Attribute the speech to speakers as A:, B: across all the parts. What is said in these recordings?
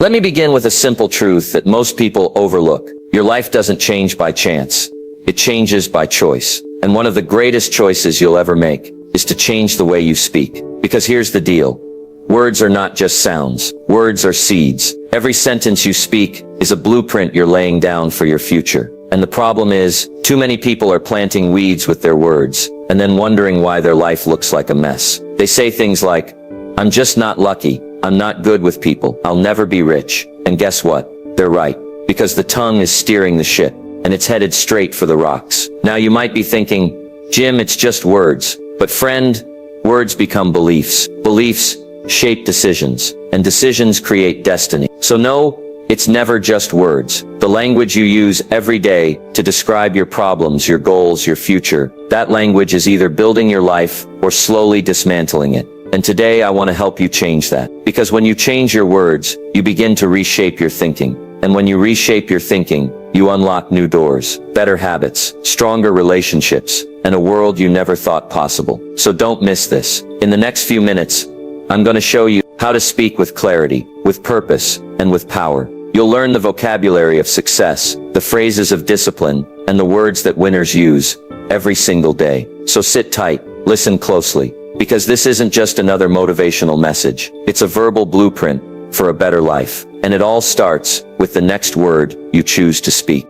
A: Let me begin with a simple truth that most people overlook. Your life doesn't change by chance. It changes by choice. And one of the greatest choices you'll ever make is to change the way you speak. Because here's the deal. Words are not just sounds. Words are seeds. Every sentence you speak is a blueprint you're laying down for your future. And the problem is, too many people are planting weeds with their words, and then wondering why their life looks like a mess. They say things like, "I'm just not lucky. I'm not good with people. I'll never be rich." And guess what? They're right. Because the tongue is steering the ship, and it's headed straight for the rocks. Now you might be thinking, "Jim, it's just words." But friend, words become beliefs. Beliefs shape decisions, and decisions create destiny. So no, it's never just words. The language you use every day to describe your problems, your goals, your future, that language is either building your life or slowly dismantling it. And today I want to help you change that. Because when you change your words, you begin to reshape your thinking. And when you reshape your thinking, you unlock new doors, better habits, stronger relationships, and a world you never thought possible. So don't miss this. In the next few minutes, I'm going to show you how to speak with clarity, with purpose, and with power. You'll learn the vocabulary of success, the phrases of discipline, and the words that winners use every single day. So sit tight, listen closely. Because this isn't just another motivational message. It's a verbal blueprint for a better life. And it all starts with the next word you choose to speak.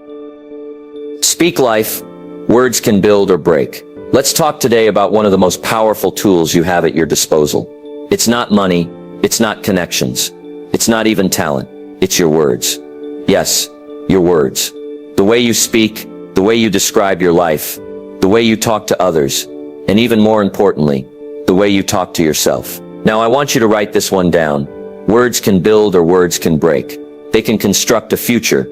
A: Speak life. Words can build or break. Let's talk today about one of the most powerful tools you have at your disposal. It's not money. It's not connections. It's not even talent. It's your words. Yes, your words. The way you speak, the way you describe your life, the way you talk to others, and even more importantly, the way you talk to yourself. Now I want you to write this one down. Words can build or words can break. They can construct a future,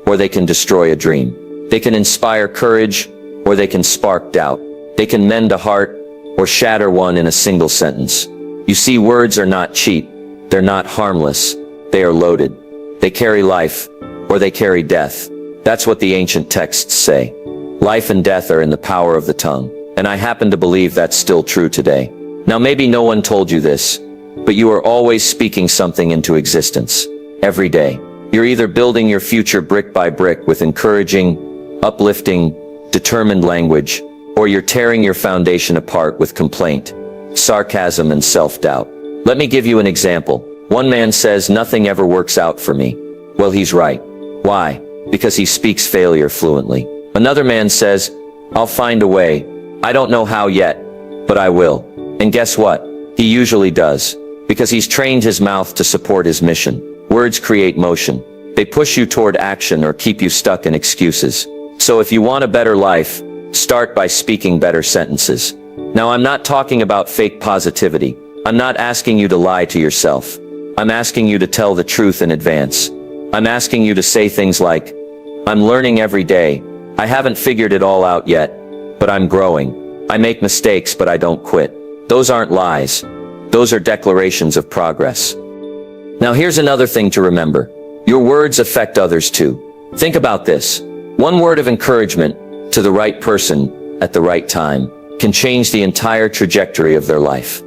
A: or they can destroy a dream. They can inspire courage, or they can spark doubt. They can mend a heart, or shatter one in a single sentence. You see, words are not cheap. They're not harmless. They are loaded. They carry life, or they carry death. That's what the ancient texts say. Life and death are in the power of the tongue. And I happen to believe that's still true today. Now maybe no one told you this, but you are always speaking something into existence. Every day. You're either building your future brick by brick with encouraging, uplifting, determined language, or you're tearing your foundation apart with complaint, sarcasm, and self-doubt. Let me give you an example. One man says, "Nothing ever works out for me." Well, he's right. Why? Because he speaks failure fluently. Another man says, "I'll find a way. I don't know how yet, but I will." And guess what? He usually does. Because he's trained his mouth to support his mission. Words create motion. They push you toward action or keep you stuck in excuses. So if you want a better life, start by speaking better sentences. Now I'm not talking about fake positivity. I'm not asking you to lie to yourself. I'm asking you to tell the truth in advance. I'm asking you to say things like, "I'm learning every day. I haven't figured it all out yet, but I'm growing. I make mistakes, but I don't quit." Those aren't lies. Those are declarations of progress. Now here's another thing to remember. Your words affect others too. Think about this. One word of encouragement to the right person at the right time can change the entire trajectory of their life.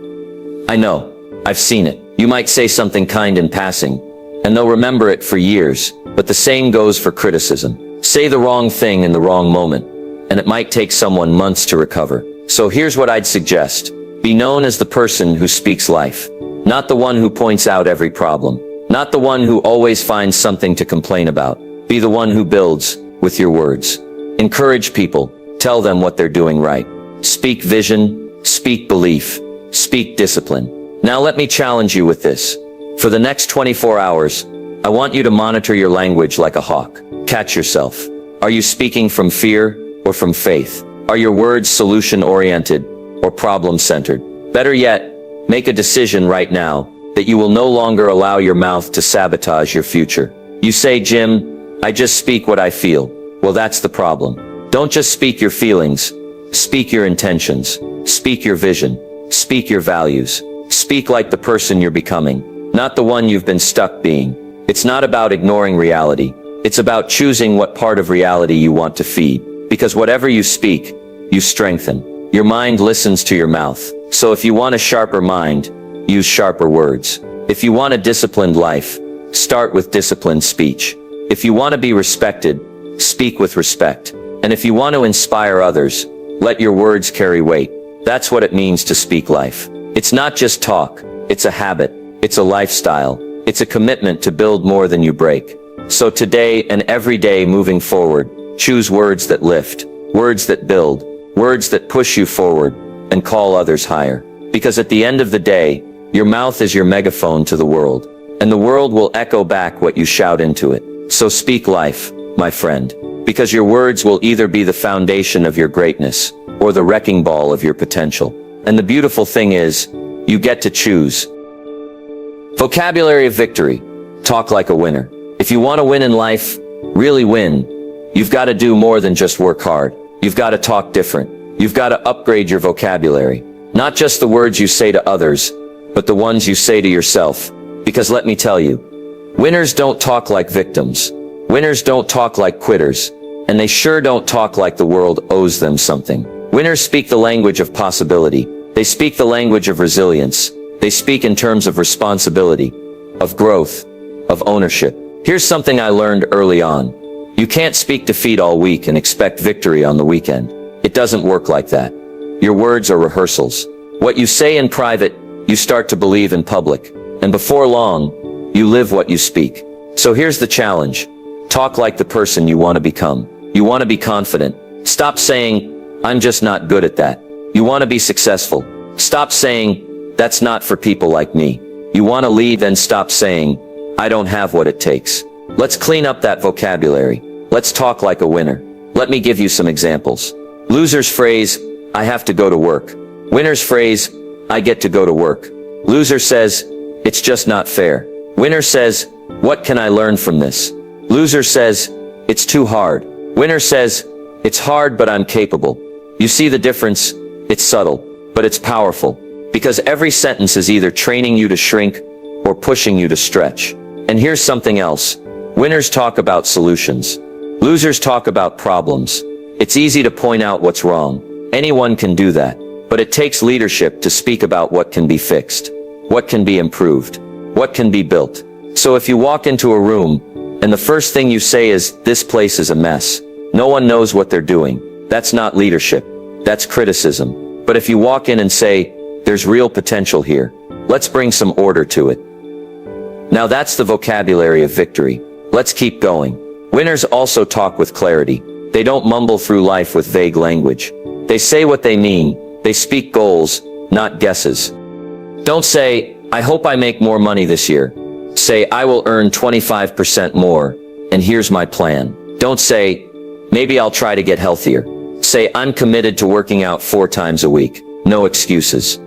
A: I know. I've seen it. You might say something kind in passing, and they'll remember it for years. But the same goes for criticism. Say the wrong thing in the wrong moment, and it might take someone months to recover. So here's what I'd suggest. Be known as the person who speaks life. Not the one who points out every problem. Not the one who always finds something to complain about. Be the one who builds with your words. Encourage people. Tell them what they're doing right. Speak vision. Speak belief. Speak discipline. Now let me challenge you with this. For the next 24 hours, I want you to monitor your language like a hawk. Catch yourself. Are you speaking from fear or from faith? Are your words solution-oriented or problem-centered? Better yet, make a decision right now that you will no longer allow your mouth to sabotage your future. You say, "Jim, I just speak what I feel." Well, that's the problem. Don't just speak your feelings. Speak your intentions. Speak your vision. Speak your values. Speak like the person you're becoming, not the one you've been stuck being. It's not about ignoring reality. It's about choosing what part of reality you want to feed. Because whatever you speak, you strengthen. Your mind listens to your mouth. So if you want a sharper mind, use sharper words. If you want a disciplined life, Start with disciplined speech. If you want to be respected, speak with respect. And if you want to inspire others, let your words carry weight. That's what it means to speak life. It's not just talk, it's a habit, it's a lifestyle, it's a commitment to build more than you break. So today and every day moving forward, choose words that lift, words that build, words that push you forward, and call others higher. Because at the end of the day, your mouth is your megaphone to the world, and the world will echo back what you shout into it. So speak life, my friend, because your words will either be the foundation of your greatness, or the wrecking ball of your potential. And the beautiful thing is, you get to choose. Vocabulary of victory. Talk like a winner. If you want to win in life, really win, you've got to do more than just work hard. You've got to talk different. You've got to upgrade your vocabulary. Not just the words you say to others, but the ones you say to yourself. Because let me tell you, winners don't talk like victims. Winners don't talk like quitters. And they sure don't talk like the world owes them something. Winners speak the language of possibility. They speak the language of resilience. They speak in terms of responsibility, of growth, of ownership. Here's something I learned early on. You can't speak defeat all week and expect victory on the weekend. It doesn't work like that. Your words are rehearsals. What you say in private, you start to believe in public. And before long, you live what you speak. So here's the challenge. Talk like the person you want to become. You want to be confident. Stop saying, I'm just not good at that. You want to be successful. Stop saying, that's not for people like me. You want to lead, and stop saying, I don't have what it takes. Let's clean up that vocabulary. Let's talk like a winner. Let me give you some examples. Loser's phrase, I have to go to work. Winner's phrase, I get to go to work. Loser says, it's just not fair. Winner says, what can I learn from this? Loser says, it's too hard. Winner says, it's hard but I'm capable. You see the difference? It's subtle, but it's powerful. Because every sentence is either training you to shrink or pushing you to stretch. And here's something else. Winners talk about solutions. Losers talk about problems. It's easy to point out what's wrong. Anyone can do that. But it takes leadership to speak about what can be fixed, what can be improved, what can be built. So if you walk into a room and the first thing you say is, this place is a mess, no one knows what they're doing, that's not leadership. That's criticism. But if you walk in and say, there's real potential here, let's bring some order to it. Now that's the vocabulary of victory. Let's keep going. Winners also talk with clarity. They don't mumble through life with vague language. They say what they mean. They speak goals, not guesses. Don't say, I hope I make more money this year. Say, I will earn 25% more, and here's my plan. Don't say, maybe I'll try to get healthier. Say, I'm committed to working out 4 times a week. No excuses.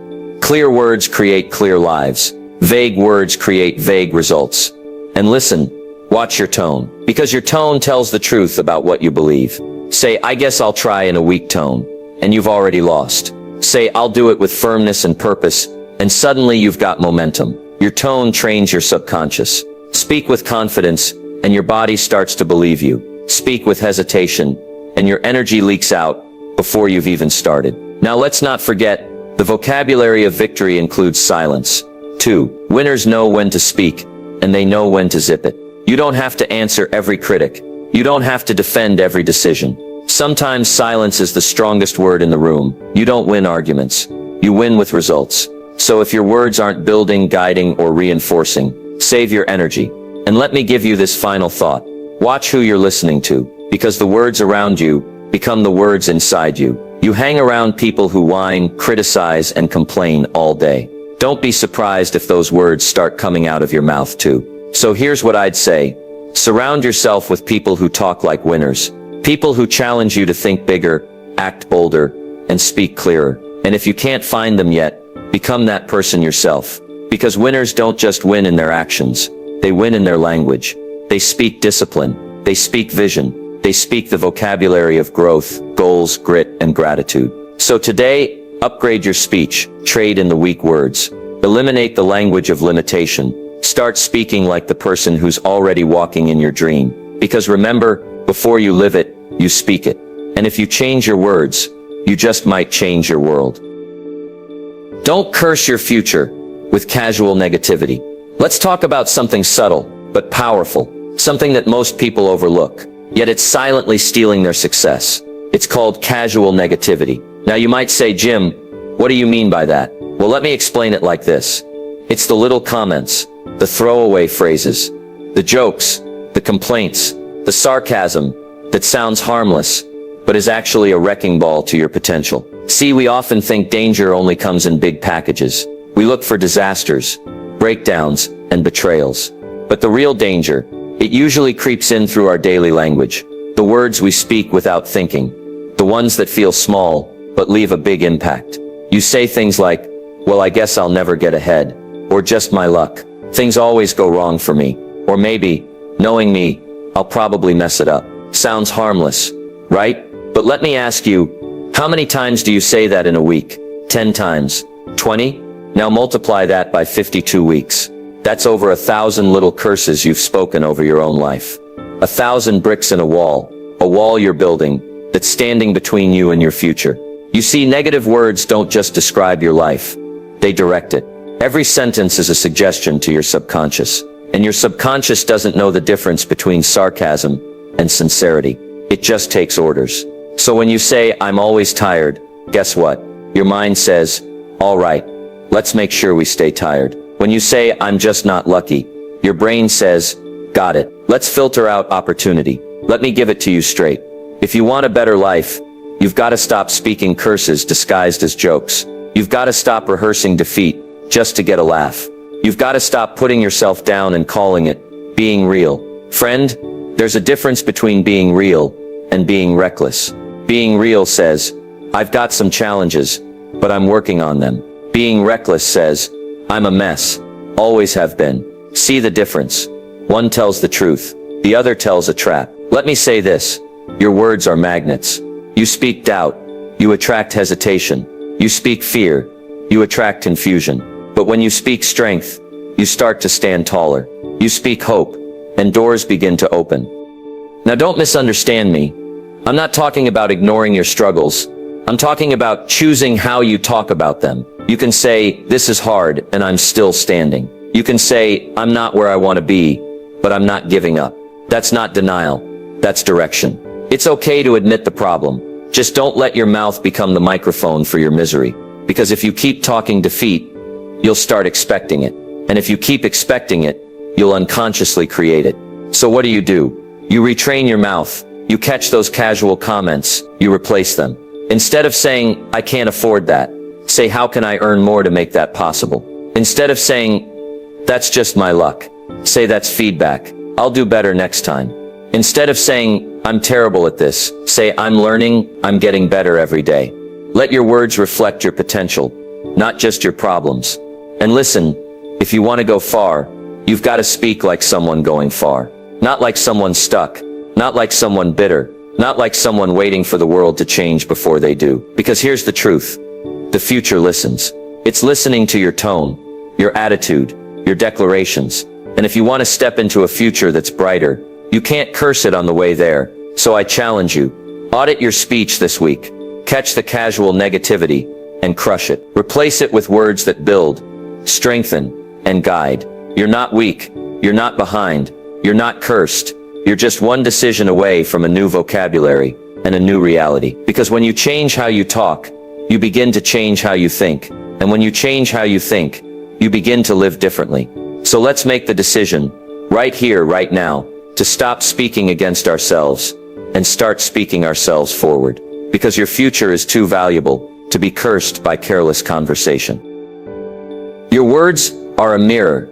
A: Clear words create clear lives. Vague words create vague results. And listen, watch your tone. Because your tone tells the truth about what you believe. Say, I guess I'll try in a weak tone. And you've already lost. Say, I'll do it with firmness and purpose. And suddenly you've got momentum. Your tone trains your subconscious. Speak with confidence, and your body starts to believe you. Speak with hesitation, and your energy leaks out before you've even started. Now let's not forget, the vocabulary of victory includes silence. 2. Winners know when to speak, and they know when to zip it. You don't have to answer every critic. You don't have to defend every decision. Sometimes silence is the strongest word in the room. You don't win arguments. You win with results. So if your words aren't building, guiding, or reinforcing, save your energy. And let me give you this final thought. Watch who you're listening to, because the words around you become the words inside you. You hang around people who whine, criticize, and complain all day. Don't be surprised if those words start coming out of your mouth too. So here's what I'd say. Surround yourself with people who talk like winners. People who challenge you to think bigger, act bolder, and speak clearer. And if you can't find them yet, become that person yourself. Because winners don't just win in their actions. They win in their language. They speak discipline. They speak vision. They speak the vocabulary of growth, goals, grit, and gratitude. So today, upgrade your speech. Trade in the weak words. Eliminate the language of limitation. Start speaking like the person who's already walking in your dream. Because remember, before you live it, you speak it. And if you change your words, you just might change your world. Don't curse your future with casual negativity. Let's talk about something subtle, but powerful. Something that most people overlook. Yet it's silently stealing their success. It's called casual negativity. Now you might say, Jim, what do you mean by that? Well, let me explain it like this. It's the little comments, the throwaway phrases, the jokes, the complaints, the sarcasm that sounds harmless, but is actually a wrecking ball to your potential. See, we often think danger only comes in big packages. We look for disasters, breakdowns, and betrayals. But the real danger, it usually creeps in through our daily language. The words we speak without thinking. The ones that feel small, but leave a big impact. You say things like, well, I guess I'll never get ahead. Or just my luck. Things always go wrong for me. Or maybe, knowing me, I'll probably mess it up. Sounds harmless, right? But let me ask you, how many times do you say that in a week? 10 times? 20? Now multiply that by 52 weeks. That's over 1,000 little curses you've spoken over your own life. 1,000 bricks in a wall you're building, that's standing between you and your future. You see, negative words don't just describe your life, they direct it. Every sentence is a suggestion to your subconscious, and your subconscious doesn't know the difference between sarcasm and sincerity. It just takes orders. So when you say, I'm always tired, guess what? Your mind says, all right, let's make sure we stay tired. When you say, I'm just not lucky, your brain says, got it. Let's filter out opportunity. Let me give it to you straight. If you want a better life, you've got to stop speaking curses disguised as jokes. You've got to stop rehearsing defeat just to get a laugh. You've got to stop putting yourself down and calling it being real. Friend, there's a difference between being real and being reckless. Being real says, I've got some challenges, but I'm working on them. Being reckless says, I'm a mess. Always have been. See the difference. One tells the truth. The other tells a trap. Let me say this. Your words are magnets. You speak doubt. You attract hesitation. You speak fear. You attract confusion. But when you speak strength, you start to stand taller. You speak hope, and doors begin to open. Now don't misunderstand me. I'm not talking about ignoring your struggles. I'm talking about choosing how you talk about them. You can say, this is hard, and I'm still standing. You can say, I'm not where I want to be, but I'm not giving up. That's not denial. That's direction. It's okay to admit the problem. Just don't let your mouth become the microphone for your misery. Because if you keep talking defeat, you'll start expecting it. And if you keep expecting it, you'll unconsciously create it. So what do? You retrain your mouth. You catch those casual comments. You replace them. Instead of saying, I can't afford that, say, how can I earn more to make that possible? Instead of saying, that's just my luck, say, that's feedback. I'll do better next time. Instead of saying, I'm terrible at this, say, I'm learning, I'm getting better every day. Let your words reflect your potential, not just your problems. And listen, if you want to go far, you've got to speak like someone going far. Not like someone stuck, not like someone bitter, not like someone waiting for the world to change before they do. Because here's the truth. The future listens. It's listening to your tone, your attitude, your declarations. And if you want to step into a future that's brighter, you can't curse it on the way there. So I challenge you. Audit your speech this week. Catch the casual negativity and crush it. Replace it with words that build, strengthen, and guide. You're not weak. You're not behind. You're not cursed. You're just one decision away from a new vocabulary and a new reality. Because when you change how you talk, you begin to change how you think. And when you change how you think, you begin to live differently. So let's make the decision, right here, right now, to stop speaking against ourselves and start speaking ourselves forward. Because your future is too valuable to be cursed by careless conversation. Your words are a mirror.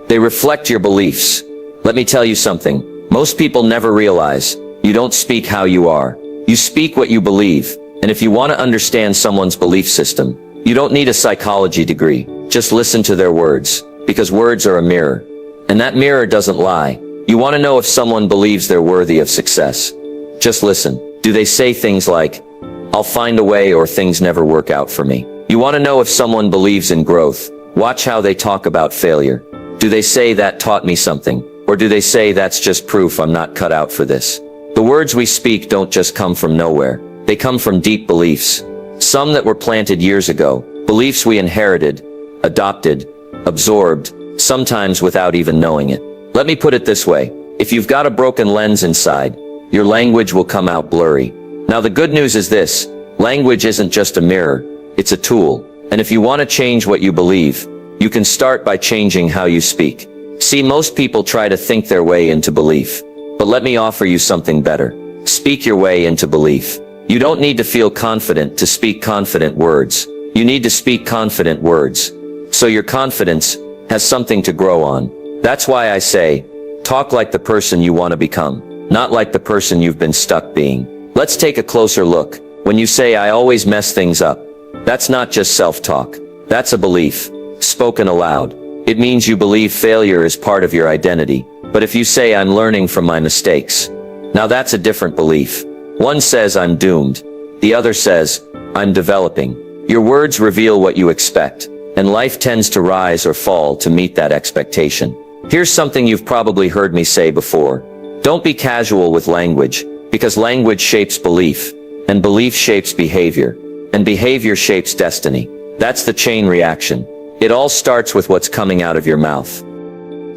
A: They reflect your beliefs. Let me tell you something. Most people never realize you don't speak how you are. You speak what you believe. And if you want to understand someone's belief system, you don't need a psychology degree. Just listen to their words. Because words are a mirror. And that mirror doesn't lie. You want to know if someone believes they're worthy of success. Just listen. Do they say things like, I'll find a way, or things never work out for me? You want to know if someone believes in growth. Watch how they talk about failure. Do they say that taught me something? Or do they say that's just proof I'm not cut out for this? The words we speak don't just come from nowhere. They come from deep beliefs. Some that were planted years ago. Beliefs we inherited, adopted, absorbed, sometimes without even knowing it. Let me put it this way. If you've got a broken lens inside, your language will come out blurry. Now the good news is this. Language isn't just a mirror. It's a tool. And if you want to change what you believe, you can start by changing how you speak. See, most people try to think their way into belief. But let me offer you something better. Speak your way into belief. You don't need to feel confident to speak confident words. You need to speak confident words. So your confidence has something to grow on. That's why I say, talk like the person you want to become, not like the person you've been stuck being. Let's take a closer look. When you say, I always mess things up, that's not just self-talk. That's a belief, spoken aloud. It means you believe failure is part of your identity. But if you say, I'm learning from my mistakes, now that's a different belief. One says, I'm doomed. The other says, I'm developing. Your words reveal what you expect, and life tends to rise or fall to meet that expectation. Here's something you've probably heard me say before. Don't be casual with language, because language shapes belief, and belief shapes behavior, and behavior shapes destiny. That's the chain reaction. It all starts with what's coming out of your mouth.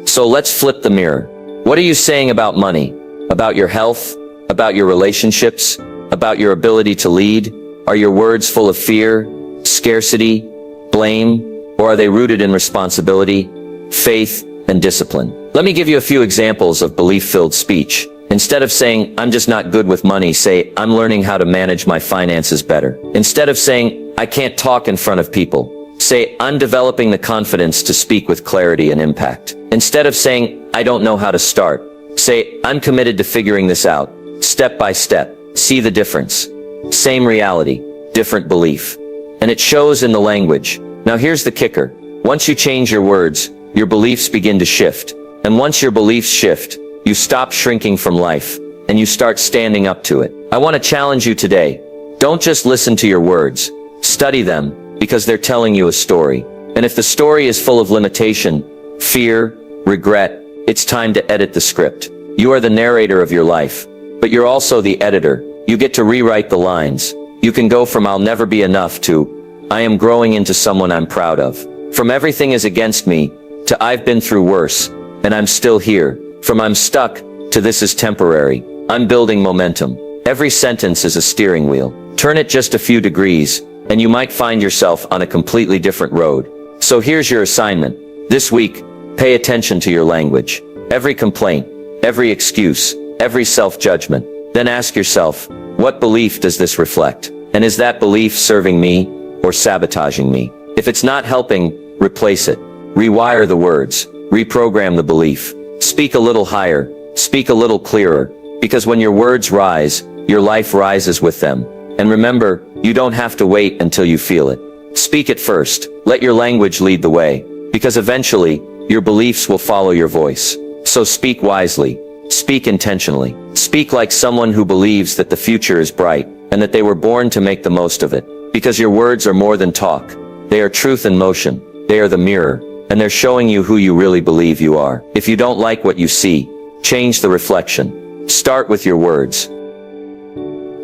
A: So let's flip the mirror. What are you saying about money? About your health? About your relationships? About your ability to lead? Are your words full of fear, scarcity, blame, or are they rooted in responsibility, faith, and discipline? Let me give you a few examples of belief-filled speech. Instead of saying, I'm just not good with money, say, I'm learning how to manage my finances better. Instead of saying, I can't talk in front of people, say, I'm developing the confidence to speak with clarity and impact. Instead of saying, I don't know how to start, say, I'm committed to figuring this out, step by step. See the difference. Same reality, different belief. And it shows in the language. Now here's the kicker. Once you change your words, your beliefs begin to shift. And once your beliefs shift, you stop shrinking from life, and you start standing up to it. I want to challenge you today. Don't just listen to your words. Study them, because they're telling you a story. And if the story is full of limitation, fear, regret, it's time to edit the script. You are the narrator of your life, but you're also the editor. You get to rewrite the lines. You can go from I'll never be enough to I am growing into someone I'm proud of. From everything is against me to I've been through worse, and I'm still here. From I'm stuck to this is temporary. I'm building momentum. Every sentence is a steering wheel. Turn it just a few degrees, and you might find yourself on a completely different road. So here's your assignment. This week, pay attention to your language. Every complaint, every excuse, every self-judgment. Then ask yourself, what belief does this reflect? And is that belief serving me or sabotaging me? If it's not helping, replace it. Rewire the words. Reprogram the belief. Speak a little higher. Speak a little clearer. Because when your words rise, your life rises with them. And remember, you don't have to wait until you feel it. Speak it first. Let your language lead the way. Because eventually, your beliefs will follow your voice. So speak wisely. Speak intentionally. Speak like someone who believes that the future is bright, and that they were born to make the most of it. Because your words are more than talk. They are truth in motion. They are the mirror, and they're showing you who you really believe you are. If you don't like what you see, change the reflection. Start with your words.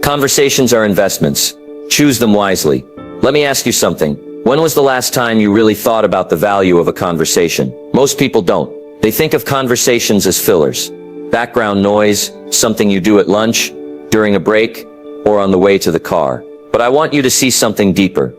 A: Conversations are investments. Choose them wisely. Let me ask you something. When was the last time you really thought about the value of a conversation? Most people don't. They think of conversations as fillers. Background noise, something you do at lunch, during a break, or on the way to the car. But I want you to see something deeper.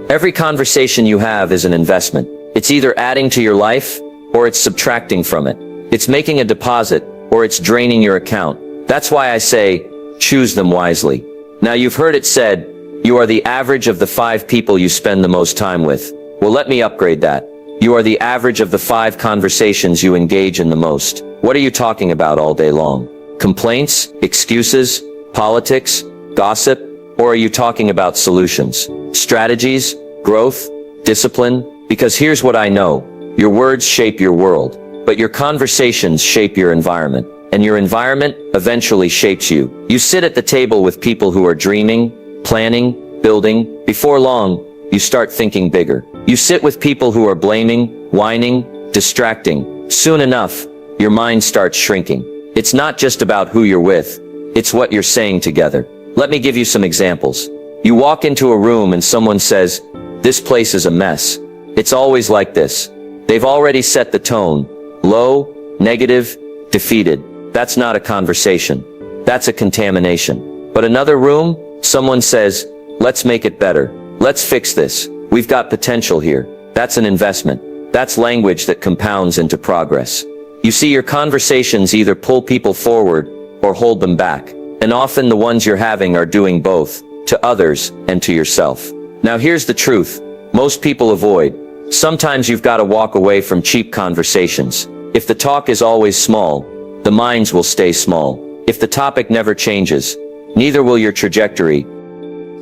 A: Every conversation you have is an investment. It's either adding to your life, or it's subtracting from it. It's making a deposit, or it's draining your account. That's why I say, choose them wisely. Now you've heard it said, you are the average of the 5 people you spend the most time with. Well, let me upgrade that. You are the average of the 5 conversations you engage in the most. What are you talking about all day long? Complaints, excuses, politics, gossip, or are you talking about solutions, strategies, growth, discipline? Because here's what I know. Your words shape your world, but your conversations shape your environment. And your environment eventually shapes you. You sit at the table with people who are dreaming, planning, building. Before long, you start thinking bigger. You sit with people who are blaming, whining, distracting. Soon enough, your mind starts shrinking. It's not just about who you're with. It's what you're saying together. Let me give you some examples. You walk into a room and someone says, "This place is a mess." It's always like this. They've already set the tone. Low, negative, defeated. That's not a conversation. That's a contamination. But another room, someone says, let's make it better. Let's fix this. We've got potential here. That's an investment. That's language that compounds into progress. You see, your conversations either pull people forward or hold them back. And often the ones you're having are doing both, to others and to yourself. Now here's the truth. Most people avoid. Sometimes you've got to walk away from cheap conversations. If the talk is always small, the minds will stay small. If the topic never changes, neither will your trajectory.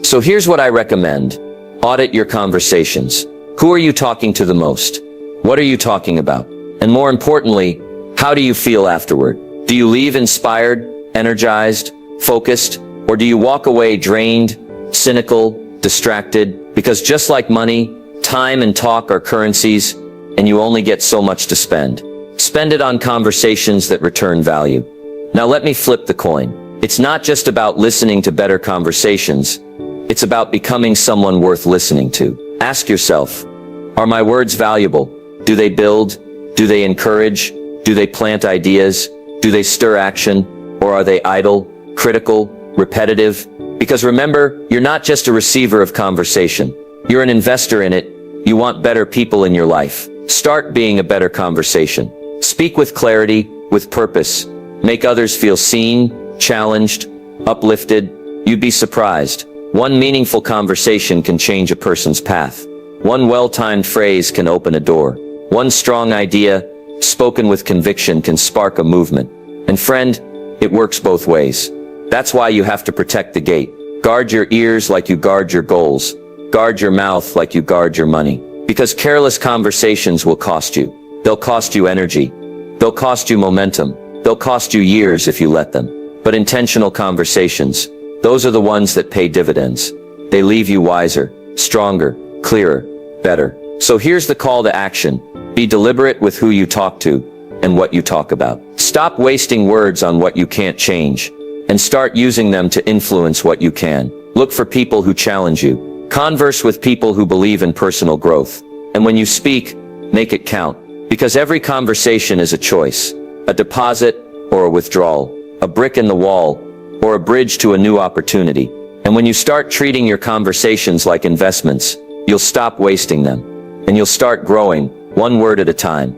A: So here's what I recommend. Audit your conversations. Who are you talking to the most? What are you talking about? And more importantly, how do you feel afterward? Do you leave inspired, energized, focused, or do you walk away drained, cynical, distracted? Because just like money, time and talk are currencies, and you only get so much to spend. Spend it on conversations that return value. Now let me flip the coin. It's not just about listening to better conversations. It's about becoming someone worth listening to. Ask yourself, are my words valuable? Do they build? Do they encourage? Do they plant ideas? Do they stir action? Or are they idle, critical, repetitive? Because remember, you're not just a receiver of conversation. You're an investor in it. You want better people in your life. Start being a better conversation. Speak with clarity, with purpose. Make others feel seen, challenged, uplifted. You'd be surprised. One meaningful conversation can change a person's path. One well-timed phrase can open a door. One strong idea, spoken with conviction, can spark a movement. And friend, it works both ways. That's why you have to protect the gate. Guard your ears like you guard your goals. Guard your mouth like you guard your money. Because careless conversations will cost you. They'll cost you energy. They'll cost you momentum. They'll cost you years if you let them. But intentional conversations, those are the ones that pay dividends. They leave you wiser, stronger, clearer, better. So here's the call to action. Be deliberate with who you talk to and what you talk about. Stop wasting words on what you can't change and start using them to influence what you can. Look for people who challenge you. Converse with people who believe in personal growth. And when you speak, make it count. Because every conversation is a choice, a deposit or a withdrawal, a brick in the wall or a bridge to a new opportunity. And when you start treating your conversations like investments, you'll stop wasting them and you'll start growing, one word at a time.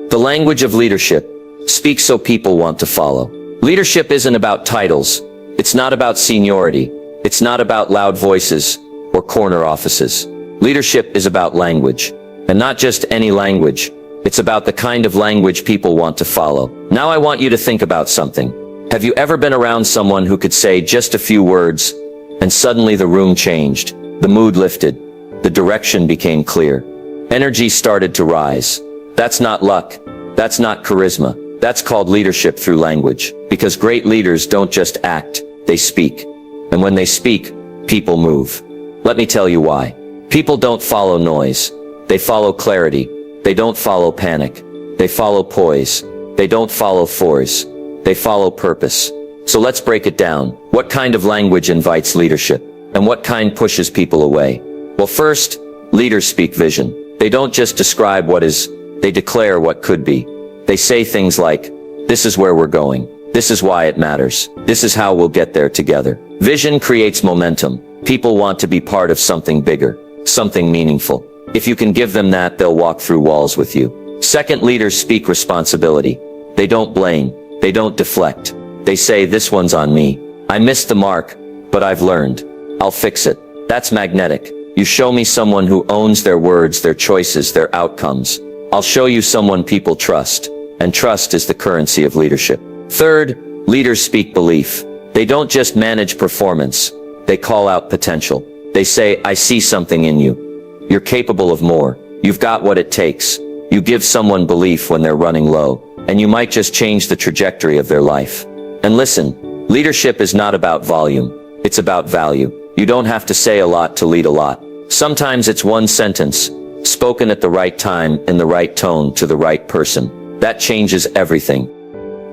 A: The language of leadership. Speak so people want to follow. Leadership isn't about titles. It's not about seniority. It's not about loud voices or corner offices. Leadership is about language. And not just any language. It's about the kind of language people want to follow. Now I want you to think about something. Have you ever been around someone who could say just a few words, and suddenly the room changed, the mood lifted, the direction became clear, energy started to rise? That's not luck. That's not charisma. That's called leadership through language. Because great leaders don't just act, they speak. And when they speak, people move. Let me tell you why. People don't follow noise. They follow clarity. They don't follow panic. They follow poise. They don't follow force. They follow purpose. So let's break it down. What kind of language invites leadership? And what kind pushes people away? Well, first, leaders speak vision. They don't just describe what is, they declare what could be. They say things like, this is where we're going. This is why it matters. This is how we'll get there together. Vision creates momentum. People want to be part of something bigger, something meaningful. If you can give them that, they'll walk through walls with you. Second, leaders speak responsibility. They don't blame. They don't deflect. They say, this one's on me. I missed the mark, but I've learned. I'll fix it. That's magnetic. You show me someone who owns their words, their choices, their outcomes. I'll show you someone people trust. And trust is the currency of leadership. Third, leaders speak belief. They don't just manage performance. They call out potential. They say, I see something in you. You're capable of more. You've got what it takes. You give someone belief when they're running low. And you might just change the trajectory of their life. And listen, leadership is not about volume. It's about value. You don't have to say a lot to lead a lot. Sometimes it's one sentence, spoken at the right time, in the right tone, to the right person. That changes everything.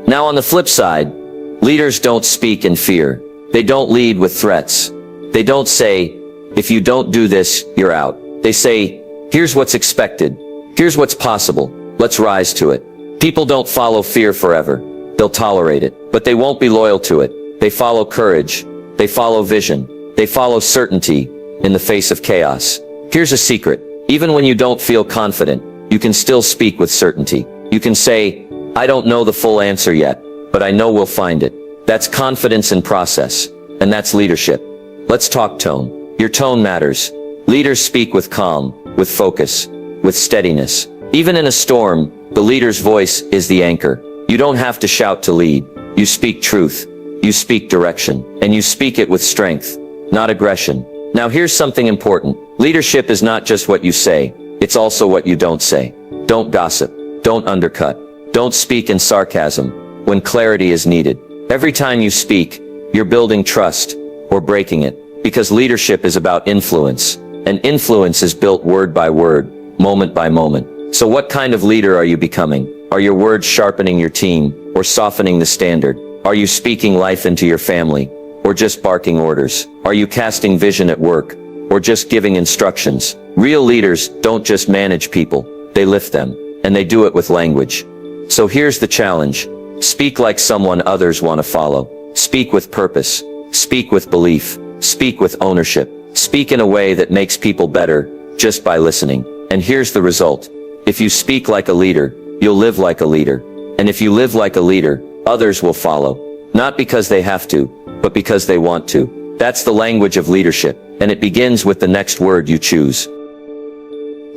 A: Now on the flip side, leaders don't speak in fear. They don't lead with threats. They don't say, if you don't do this, you're out. They say, here's what's expected. Here's what's possible. Let's rise to it. People don't follow fear forever. They'll tolerate it, but they won't be loyal to it. They follow courage. They follow vision. They follow certainty in the face of chaos. Here's a secret. Even when you don't feel confident, you can still speak with certainty. You can say, I don't know the full answer yet, but I know we'll find it. That's confidence in process, and that's leadership. Let's talk tone. Your tone matters. Leaders speak with calm, with focus, with steadiness. Even in a storm, the leader's voice is the anchor. You don't have to shout to lead. You speak truth. You speak direction. And you speak it with strength, not aggression. Now here's something important. Leadership is not just what you say. It's also what you don't say. Don't gossip. Don't undercut. Don't speak in sarcasm when clarity is needed. Every time you speak, you're building trust or breaking it, because leadership is about influence, and influence is built word by word, moment by moment. So what kind of leader are you becoming? Are your words sharpening your team or softening the standard? Are you speaking life into your family or just barking orders? Are you casting vision at work or just giving instructions? Real leaders don't just manage people, they lift them, and they do it with language. So here's the challenge. Speak like someone others want to follow. Speak with purpose. Speak with belief. Speak with ownership. Speak in a way that makes people better just by listening. And here's the result. If you speak like a leader, you'll live like a leader. And if you live like a leader, others will follow. Not because they have to, but because they want to. That's the language of leadership, and it begins with the next word you choose.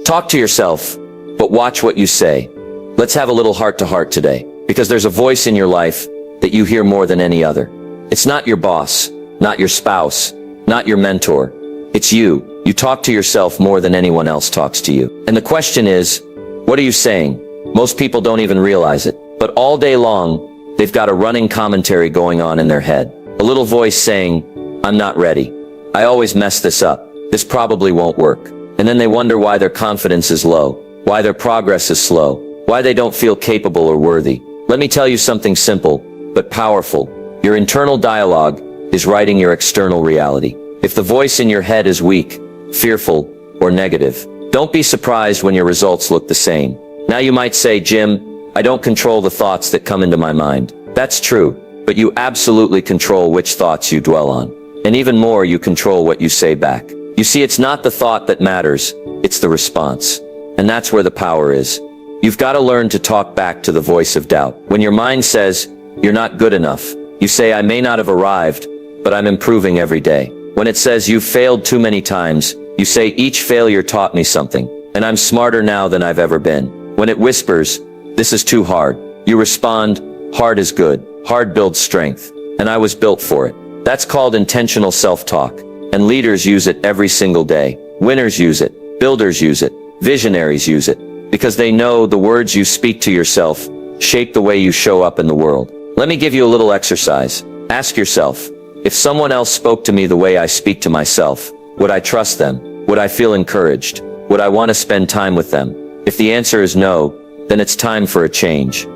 A: Talk to yourself, but watch what you say. Let's have a little heart-to-heart today, because there's a voice in your life that you hear more than any other. It's not your boss, not your spouse, not your mentor. It's you. You talk to yourself more than anyone else talks to you. And the question is, what are you saying? Most people don't even realize it, but all day long, they've got a running commentary going on in their head. A little voice saying, I'm not ready. I always mess this up. This probably won't work. And then they wonder why their confidence is low, why their progress is slow, why they don't feel capable or worthy. Let me tell you something simple, but powerful. Your internal dialogue is writing your external reality. If the voice in your head is weak, fearful, or negative, don't be surprised when your results look the same. Now you might say, Jim, I don't control the thoughts that come into my mind. That's true, but you absolutely control which thoughts you dwell on. And even more, you control what you say back. You see, it's not the thought that matters, it's the response. And that's where the power is. You've got to learn to talk back to the voice of doubt. When your mind says, you're not good enough, you say, I may not have arrived, but I'm improving every day. When it says you've failed too many times, you say, each failure taught me something, and I'm smarter now than I've ever been. When it whispers, this is too hard, you respond, hard is good, hard builds strength, and I was built for it. That's called intentional self-talk, and leaders use it every single day. Winners use it, builders use it, visionaries use it, because they know the words you speak to yourself shape the way you show up in the world. Let me give you a little exercise. Ask yourself, if someone else spoke to me the way I speak to myself, would I trust them? Would I feel encouraged? Would I want to spend time with them? If the answer is no, then it's time for a change.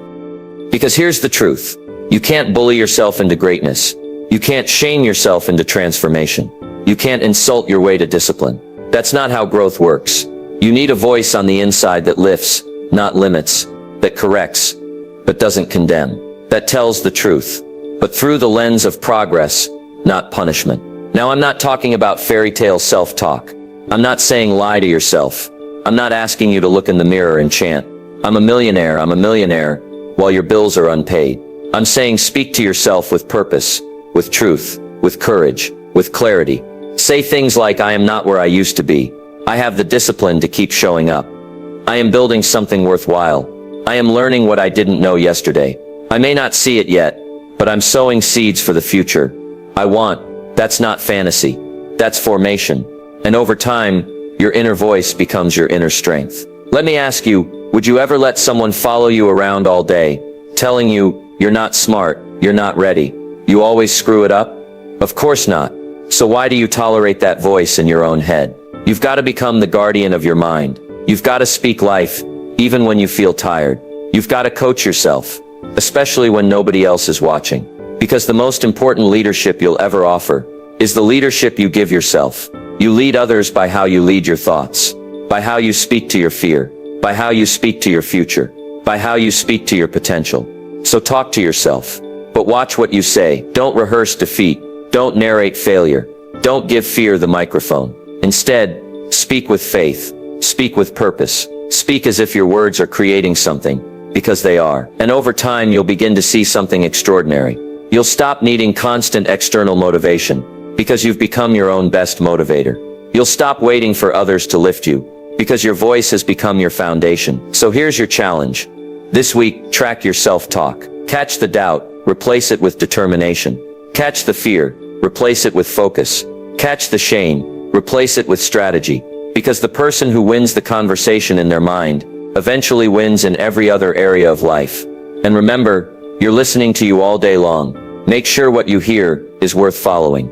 A: Because here's the truth. You can't bully yourself into greatness. You can't shame yourself into transformation. You can't insult your way to discipline. That's not how growth works. You need a voice on the inside that lifts, not limits, that corrects, but doesn't condemn, that tells the truth, but through the lens of progress, not punishment. Now, I'm not talking about fairy tale self-talk. I'm not saying lie to yourself. I'm not asking you to look in the mirror and chant, I'm a millionaire, while your bills are unpaid. I'm saying speak to yourself with purpose, with truth, with courage, with clarity. Say things like, I am not where I used to be. I have the discipline to keep showing up. I am building something worthwhile. I am learning what I didn't know yesterday. I may not see it yet, but I'm sowing seeds for the future. That's not fantasy. That's formation. And over time, your inner voice becomes your inner strength. Let me ask you, would you ever let someone follow you around all day, telling you, you're not smart, you're not ready, you always screw it up? Of course not. So why do you tolerate that voice in your own head? You've got to become the guardian of your mind. You've got to speak life, even when you feel tired. You've got to coach yourself, especially when nobody else is watching. Because the most important leadership you'll ever offer is the leadership you give yourself. You lead others by how you lead your thoughts, by how you speak to your fear, by how you speak to your future. by how you speak to your potential. So talk to yourself. But watch what you say. Don't rehearse defeat. Don't narrate failure. Don't give fear the microphone. Instead, speak with faith. Speak with purpose. Speak as if your words are creating something, because they are. And over time, you'll begin to see something extraordinary. You'll stop needing constant external motivation, because you've become your own best motivator. You'll stop waiting for others to lift you, because your voice has become your foundation. So here's your challenge. This week, track your self-talk. Catch the doubt, replace it with determination. Catch the fear, replace it with focus. Catch the shame, replace it with strategy. Because the person who wins the conversation in their mind eventually wins in every other area of life. And remember, you're listening to you all day long. Make sure what you hear is worth following.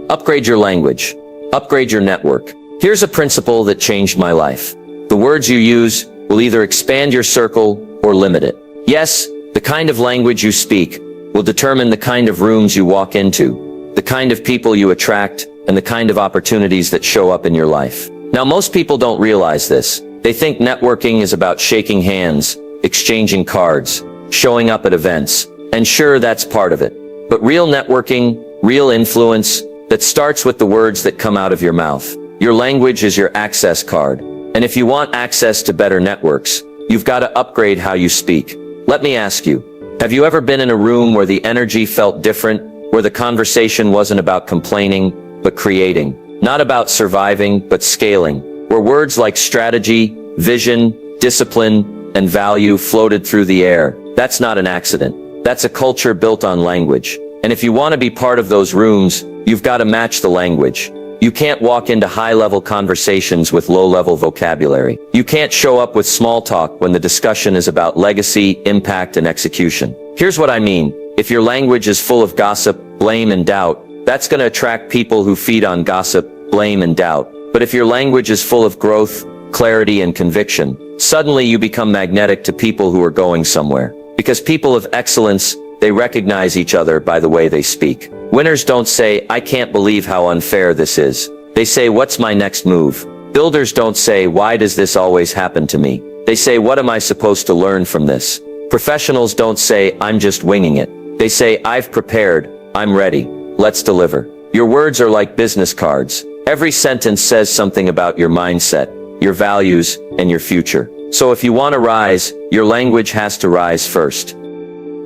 A: Upgrade your language. Upgrade your network. Here's a principle that changed my life. The words you use will either expand your circle or limit it. Yes, the kind of language you speak will determine the kind of rooms you walk into, the kind of people you attract, and the kind of opportunities that show up in your life. Now, most people don't realize this. They think networking is about shaking hands, exchanging cards, showing up at events, and sure, that's part of it. But real networking, real influence, that starts with the words that come out of your mouth. Your language is your access card. And if you want access to better networks, you've got to upgrade how you speak. Let me ask you, have you ever been in a room where the energy felt different, where the conversation wasn't about complaining, but creating, not about surviving, but scaling, where words like strategy, vision, discipline, and value floated through the air? That's not an accident. That's a culture built on language. And if you want to be part of those rooms, you've got to match the language. You can't walk into high-level conversations with low-level vocabulary. You can't show up with small talk when the discussion is about legacy, impact, and execution. Here's what I mean. If your language is full of gossip, blame, and doubt, that's going to attract people who feed on gossip, blame, and doubt. But if your language is full of growth, clarity, and conviction, suddenly you become magnetic to people who are going somewhere. Because people of excellence, they recognize each other by the way they speak. Winners don't say, "I can't believe how unfair this is." They say, "What's my next move?" Builders don't say, "Why does this always happen to me?" They say, "What am I supposed to learn from this?" Professionals don't say, "I'm just winging it." They say, "I've prepared, I'm ready, let's deliver." Your words are like business cards. Every sentence says something about your mindset, your values, and your future. So if you want to rise, your language has to rise first.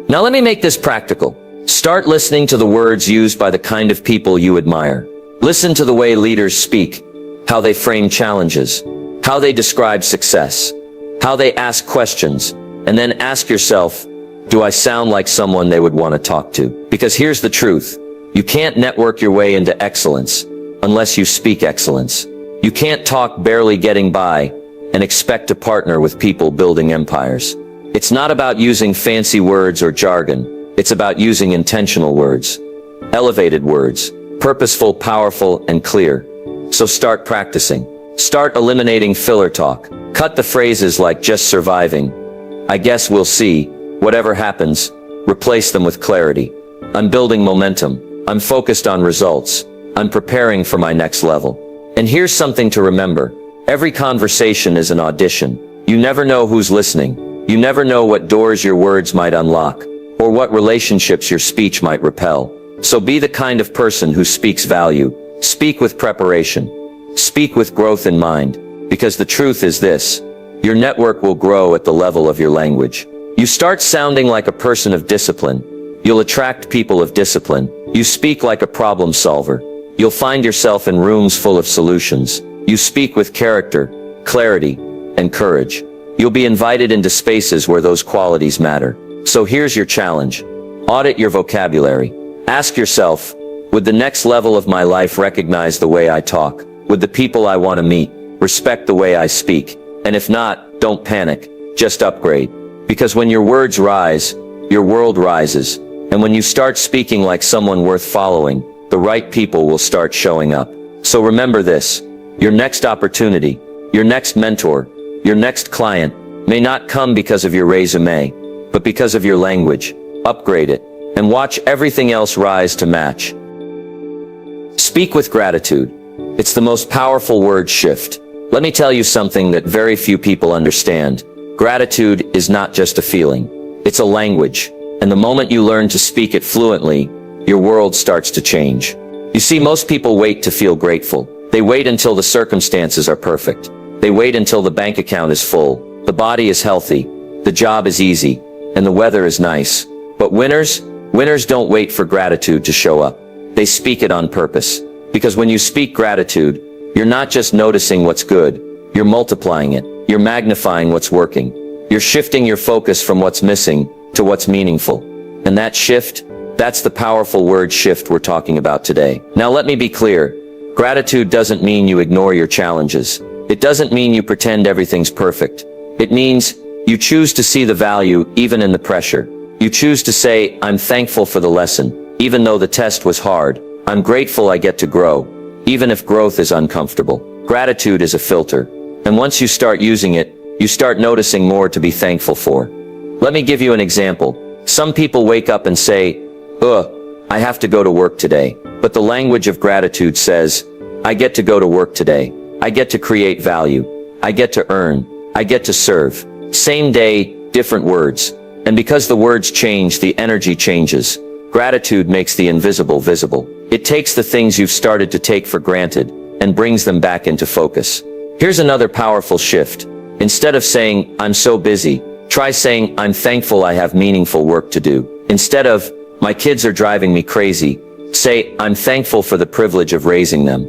A: Now let me make this practical. Start listening to the words used by the kind of people you admire. Listen to the way leaders speak, how they frame challenges, how they describe success, how they ask questions, and then ask yourself, do I sound like someone they would want to talk to? Because here's the truth. You can't network your way into excellence unless you speak excellence. You can't talk barely getting by and expect to partner with people building empires. It's not about using fancy words or jargon. It's about using intentional words, elevated words, purposeful, powerful, and clear. So start practicing. Start eliminating filler talk. Cut the phrases like "just surviving," "I guess we'll see," "whatever happens." Replace them with clarity. "I'm building momentum. I'm focused on results. I'm preparing for my next level." And here's something to remember. Every conversation is an audition. You never know who's listening. You never know what doors your words might unlock, or what relationships your speech might repel. So be the kind of person who speaks value. Speak with preparation. Speak with growth in mind. Because the truth is this: your network will grow at the level of your language. You start sounding like a person of discipline. You'll attract people of discipline. You speak like a problem solver. You'll find yourself in rooms full of solutions. You speak with character, clarity, and courage. You'll be invited into spaces where those qualities matter. So here's your challenge. Audit your vocabulary. Ask yourself, would the next level of my life recognize the way I talk? Would the people I want to meet respect the way I speak? And if not, don't panic. Just upgrade. Because when your words rise, your world rises. And when you start speaking like someone worth following, the right people will start showing up. So remember this: your next opportunity, your next mentor, your next client may not come because of your resume, but because of your language. Upgrade it, and watch everything else rise to match. Speak with gratitude. It's the most powerful word shift. Let me tell you something that very few people understand. Gratitude is not just a feeling. It's a language. And the moment you learn to speak it fluently, your world starts to change. You see, most people wait to feel grateful. They wait until the circumstances are perfect. They wait until the bank account is full, the body is healthy, the job is easy, and the weather is nice. But winners don't wait for gratitude to show up. They speak it on purpose. Because when you speak gratitude, you're not just noticing what's good, you're multiplying it. You're magnifying what's working. You're shifting your focus from what's missing to what's meaningful. And that shift, that's the powerful word shift we're talking about today. Now let me be clear. Gratitude doesn't mean you ignore your challenges. It doesn't mean you pretend everything's perfect. It means you choose to see the value even in the pressure. You choose to say, I'm thankful for the lesson, even though the test was hard. I'm grateful I get to grow, even if growth is uncomfortable. Gratitude is a filter. And once you start using it, you start noticing more to be thankful for. Let me give you an example. Some people wake up and say, I have to go to work today. But the language of gratitude says, I get to go to work today. I get to create value. I get to earn. I get to serve. Same day, different words. And because the words change, the energy changes. Gratitude makes the invisible visible. It takes the things you've started to take for granted and brings them back into focus. Here's another powerful shift. Instead of saying, I'm so busy, try saying, I'm thankful I have meaningful work to do. Instead of, my kids are driving me crazy, say, I'm thankful for the privilege of raising them.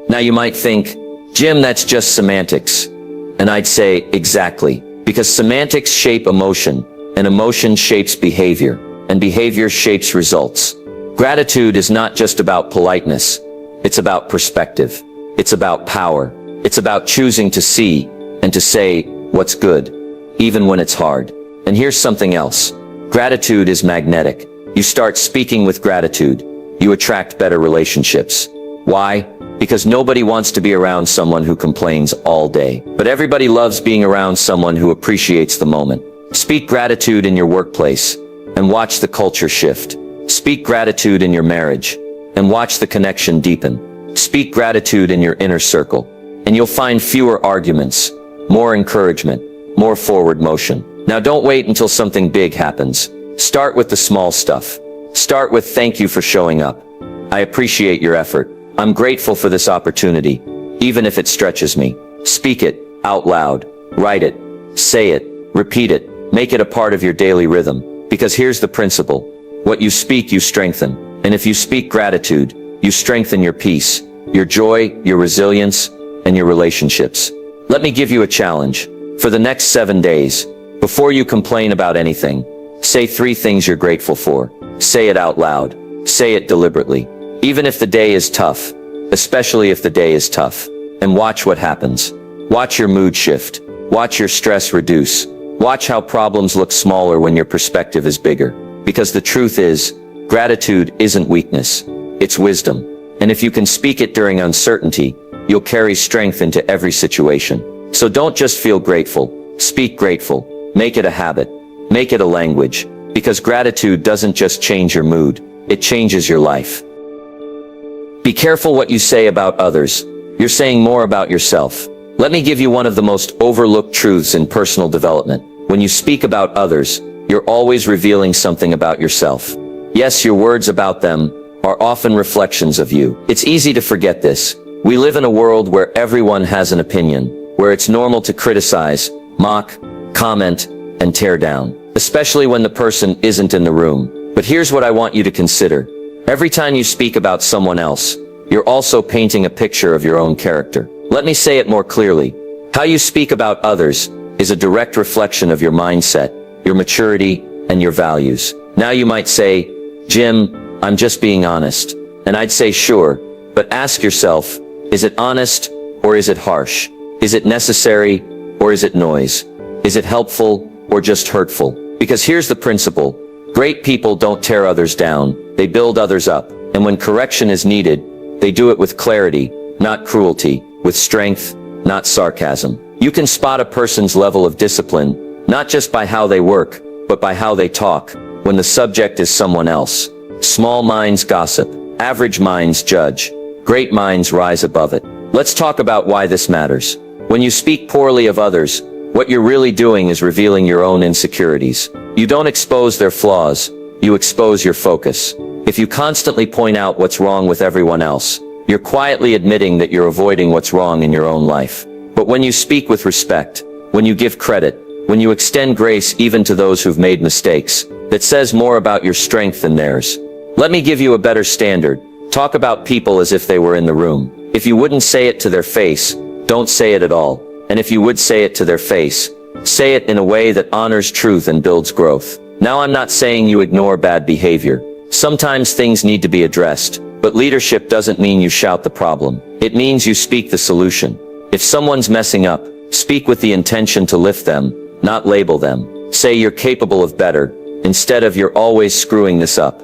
A: Now you might think, Jim, that's just semantics. And I'd say, exactly. Because semantics shape emotion, and emotion shapes behavior, and behavior shapes results. Gratitude is not just about politeness. It's about perspective. It's about power. It's about choosing to see and to say what's good, even when it's hard. And here's something else. Gratitude is magnetic. You start speaking with gratitude, you attract better relationships. Why? Because nobody wants to be around someone who complains all day. But everybody loves being around someone who appreciates the moment. Speak gratitude in your workplace and watch the culture shift. Speak gratitude in your marriage and watch the connection deepen. Speak gratitude in your inner circle and you'll find fewer arguments, more encouragement, more forward motion. Now don't wait until something big happens. Start with the small stuff. Start with thank you for showing up. I appreciate your effort. I'm grateful for this opportunity, even if it stretches me. Speak it out loud. Write it. Say it. Repeat it. Make it a part of your daily rhythm. Because here's the principle. What you speak, you strengthen. And if you speak gratitude, you strengthen your peace, your joy, your resilience, and your relationships. Let me give you a challenge. For the next 7 days, before you complain about anything, say 3 things you're grateful for. Say it out loud. Say it deliberately. Even if the day is tough, especially if the day is tough. And watch what happens. Watch your mood shift. Watch your stress reduce. Watch how problems look smaller when your perspective is bigger. Because the truth is, gratitude isn't weakness. It's wisdom. And if you can speak it during uncertainty, you'll carry strength into every situation. So don't just feel grateful. Speak grateful. Make it a habit. Make it a language. Because gratitude doesn't just change your mood. It changes your life. Be careful what you say about others. You're saying more about yourself. Let me give you one of the most overlooked truths in personal development. When you speak about others, you're always revealing something about yourself. Yes, your words about them are often reflections of you. It's easy to forget this. We live in a world where everyone has an opinion, where it's normal to criticize, mock, comment, and tear down, especially when the person isn't in the room. But here's what I want you to consider. Every time you speak about someone else, you're also painting a picture of your own character. Let me say it more clearly. How you speak about others is a direct reflection of your mindset, your maturity, and your values. Now you might say, Jim, I'm just being honest. And I'd say, sure, but ask yourself, is it honest or is it harsh? Is it necessary or is it noise? Is it helpful or just hurtful? Because here's the principle. Great people don't tear others down, they build others up. And when correction is needed, they do it with clarity, not cruelty, with strength, not sarcasm. You can spot a person's level of discipline, not just by how they work, but by how they talk, when the subject is someone else. Small minds gossip, average minds judge, great minds rise above it. Let's talk about why this matters. When you speak poorly of others, What you're really doing is revealing your own insecurities. You don't expose their flaws, you expose your focus. If you constantly point out what's wrong with everyone else, you're quietly admitting that you're avoiding what's wrong in your own life. But when you speak with respect, when you give credit, when you extend grace even to those who've made mistakes, that says more about your strength than theirs. Let me give you a better standard. Talk about people as if they were in the room. If you wouldn't say it to their face, don't say it at all. And if you would say it to their face, say it in a way that honors truth and builds growth. Now, I'm not saying you ignore bad behavior. Sometimes things need to be addressed, but leadership doesn't mean you shout the problem. It means you speak the solution. If someone's messing up, speak with the intention to lift them, not label them. Say you're capable of better, instead of you're always screwing this up.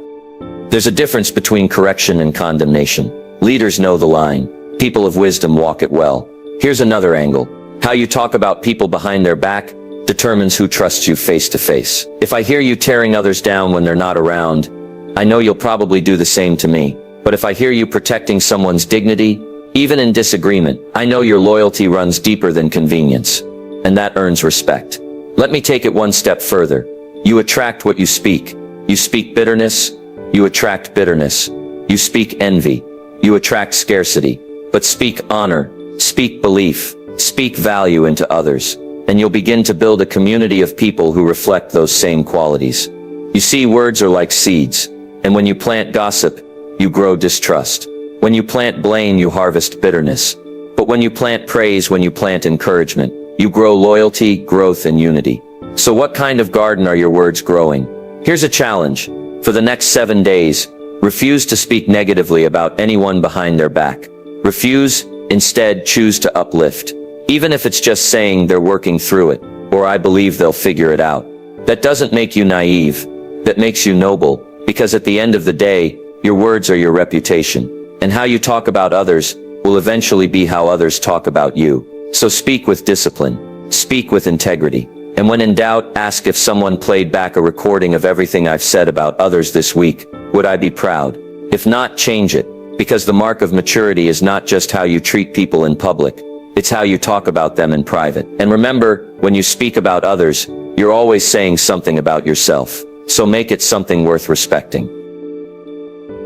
A: There's a difference between correction and condemnation. Leaders know the line. People of wisdom walk it well. Here's another angle. How you talk about people behind their back determines who trusts you face to face. If I hear you tearing others down when they're not around, I know you'll probably do the same to me. But if I hear you protecting someone's dignity, even in disagreement, I know your loyalty runs deeper than convenience. And that earns respect. Let me take it one step further. You attract what you speak. You speak bitterness, you attract bitterness. You speak envy, you attract scarcity. But speak honor, speak belief, speak value into others, and you'll begin to build a community of people who reflect those same qualities. You see, words are like seeds, and when you plant gossip, you grow distrust. When you plant blame, you harvest bitterness. But when you plant praise, when you plant encouragement, you grow loyalty, growth, and unity. So what kind of garden are your words growing? Here's a challenge. For the next 7 days, refuse to speak negatively about anyone behind their back. Refuse, instead choose to uplift. Even if it's just saying they're working through it, or I believe they'll figure it out. That doesn't make you naive. That makes you noble, because at the end of the day, your words are your reputation. And how you talk about others will eventually be how others talk about you. So speak with discipline. Speak with integrity. And when in doubt, ask if someone played back a recording of everything I've said about others this week, would I be proud? If not, change it. Because the mark of maturity is not just how you treat people in public, it's how you talk about them in private. And remember, when you speak about others, you're always saying something about yourself. So make it something worth respecting.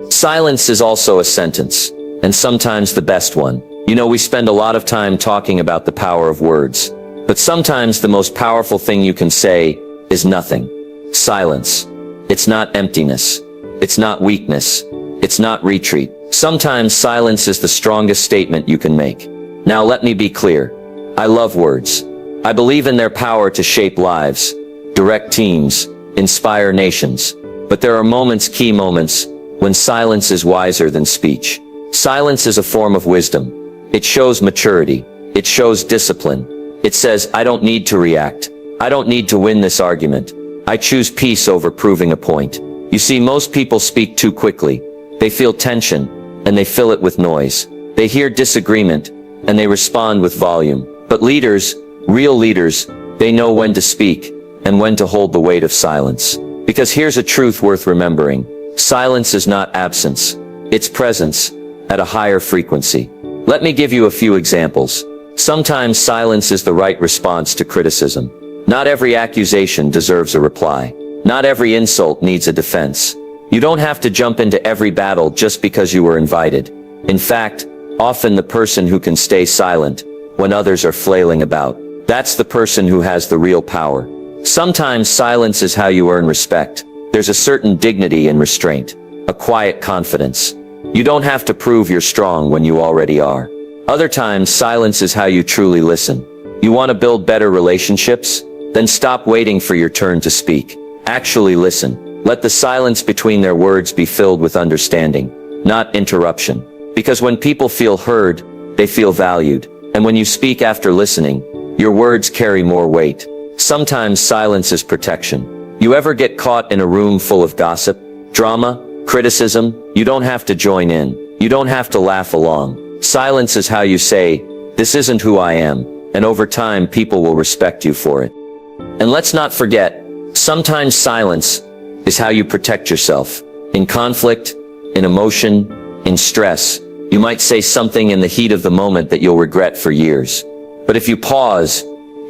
A: Silence is also a sentence, and sometimes the best one. You know, we spend a lot of time talking about the power of words, but sometimes the most powerful thing you can say is nothing. Silence. It's not emptiness. It's not weakness. It's not retreat. Sometimes silence is the strongest statement you can make. Now let me be clear. I love words. I believe in their power to shape lives, direct teams, inspire nations. But there are moments, key moments, when silence is wiser than speech. Silence is a form of wisdom. It shows maturity. It shows discipline. It says, I don't need to react. I don't need to win this argument. I choose peace over proving a point. You see, most people speak too quickly. They feel tension, and they fill it with noise. They hear disagreement, and they respond with volume. But leaders, real leaders, they know when to speak, and when to hold the weight of silence. Because here's a truth worth remembering. Silence is not absence. It's presence, at a higher frequency. Let me give you a few examples. Sometimes silence is the right response to criticism. Not every accusation deserves a reply. Not every insult needs a defense. You don't have to jump into every battle just because you were invited. In fact, often the person who can stay silent when others are flailing about, that's the person who has the real power. Sometimes silence is how you earn respect. There's a certain dignity and restraint, a quiet confidence. You don't have to prove you're strong when you already are. Other times, silence is how you truly listen. You want to build better relationships? Then stop waiting for your turn to speak. Actually listen. Let the silence between their words be filled with understanding, not interruption. Because when people feel heard, they feel valued. And when you speak after listening, your words carry more weight. Sometimes silence is protection. You ever get caught in a room full of gossip, drama, criticism? You don't have to join in. You don't have to laugh along. Silence is how you say, this isn't who I am, and over time people will respect you for it. And let's not forget, sometimes silence is how you protect yourself. In conflict, in emotion, in stress, you might say something in the heat of the moment that you'll regret for years. But if you pause,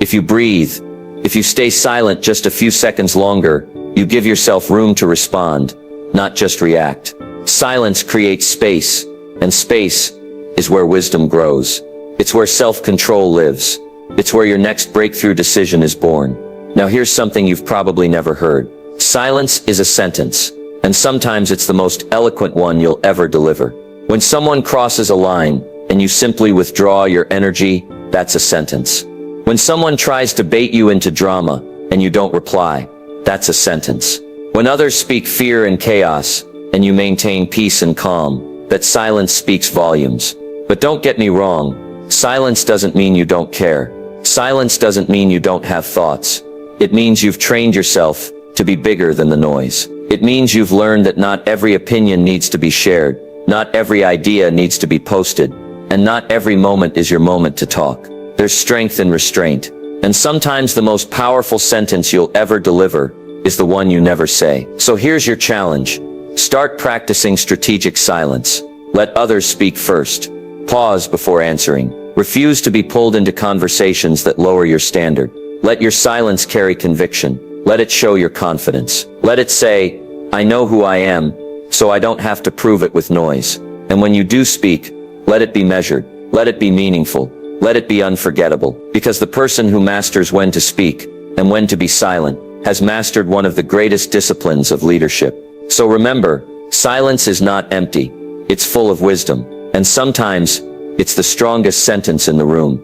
A: If you breathe, if you stay silent just a few seconds longer, you give yourself room to respond, not just react. Silence creates space, and space is where wisdom grows. It's where self-control lives. It's where your next breakthrough decision is born. Now here's something you've probably never heard. Silence is a sentence, and sometimes it's the most eloquent one you'll ever deliver. When someone crosses a line, and you simply withdraw your energy, that's a sentence. When someone tries to bait you into drama, and you don't reply, that's a sentence. When others speak fear and chaos, and you maintain peace and calm, that silence speaks volumes. But don't get me wrong, silence doesn't mean you don't care. Silence doesn't mean you don't have thoughts. It means you've trained yourself to be bigger than the noise. It means you've learned that not every opinion needs to be shared, not every idea needs to be posted, and not every moment is your moment to talk. There's strength in restraint, and sometimes the most powerful sentence you'll ever deliver is the one you never say. So here's your challenge. Start practicing strategic silence. Let others speak first. Pause before answering. Refuse to be pulled into conversations that lower your standard. Let your silence carry conviction. Let it show your confidence. Let it say, I know who I am, so I don't have to prove it with noise. And when you do speak, let it be measured. Let it be meaningful. Let it be unforgettable. Because the person who masters when to speak and when to be silent has mastered one of the greatest disciplines of leadership. So remember, silence is not empty. It's full of wisdom. And sometimes, it's the strongest sentence in the room.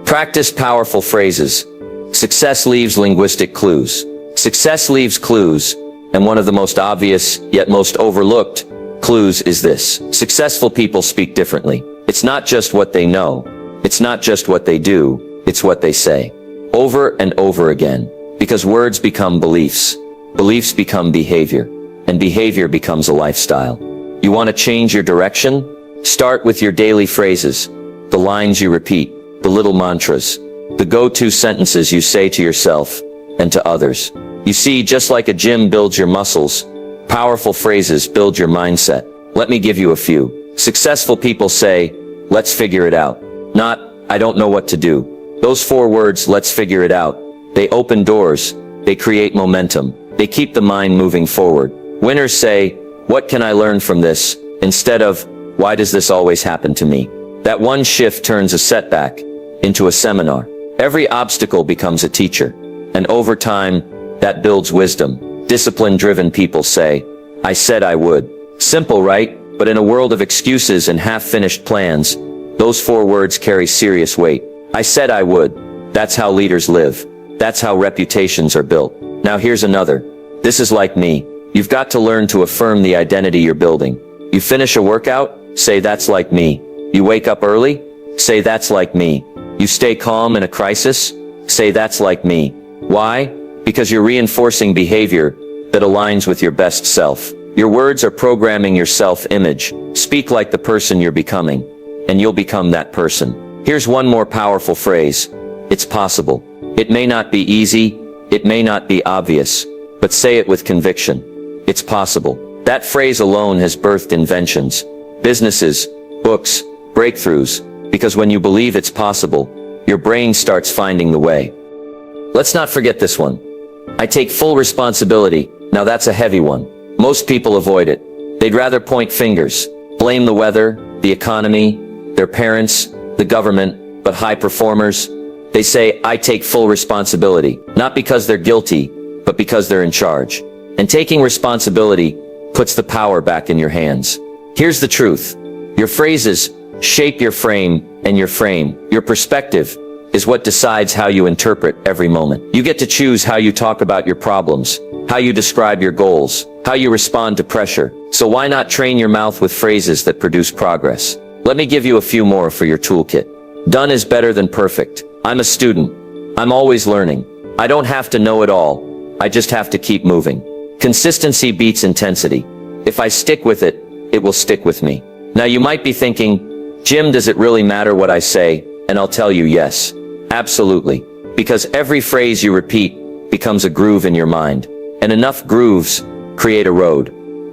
A: Practice powerful phrases. Success leaves linguistic clues. Success leaves clues, and one of the most obvious, yet most overlooked, clues is this. Successful people speak differently. It's not just what they know. It's not just what they do. It's what they say. Over and over again. Because words become beliefs. Beliefs become behavior. And behavior becomes a lifestyle. You want to change your direction? Start with your daily phrases. The lines you repeat. The little mantras. The go-to sentences you say to yourself and to others. You see, just like a gym builds your muscles, powerful phrases build your mindset. Let me give you a few. Successful people say, let's figure it out. Not, I don't know what to do. Those 4 words, let's figure it out. They open doors. They create momentum. They keep the mind moving forward. Winners say, what can I learn from this? Instead of, why does this always happen to me? That one shift turns a setback into a seminar. Every obstacle becomes a teacher. And over time, that builds wisdom. Discipline-driven people say, I said I would. Simple, right? But in a world of excuses and half-finished plans, those 4 words carry serious weight. I said I would. That's how leaders live. That's how reputations are built. Now here's another. This is like me. You've got to learn to affirm the identity you're building. You finish a workout? Say that's like me. You wake up early? Say that's like me. You stay calm in a crisis? Say that's like me. Why? Because you're reinforcing behavior that aligns with your best self. Your words are programming your self-image. Speak like the person you're becoming, and you'll become that person. Here's one more powerful phrase. It's possible. It may not be easy, it may not be obvious, but say it with conviction. It's possible. That phrase alone has birthed inventions, businesses, books, breakthroughs, because when you believe it's possible, your brain starts finding the way. Let's not forget this one. I take full responsibility. Now that's a heavy one. Most people avoid it. They'd rather point fingers, blame the weather, the economy, their parents, the government, but high performers, they say, I take full responsibility, not because they're guilty, but because they're in charge. And taking responsibility puts the power back in your hands. Here's the truth. Your phrases shape your frame, and your perspective, is what decides how you interpret every moment. You get to choose how you talk about your problems, how you describe your goals, how you respond to pressure. So why not train your mouth with phrases that produce progress? Let me give you a few more for your toolkit. Done is better than perfect. I'm a student. I'm always learning. I don't have to know it all. I just have to keep moving. Consistency beats intensity. If I stick with it, it will stick with me. Now you might be thinking, Jim, does it really matter what I say? And I'll tell you yes. Absolutely. Because every phrase you repeat becomes a groove in your mind. And enough grooves create a road.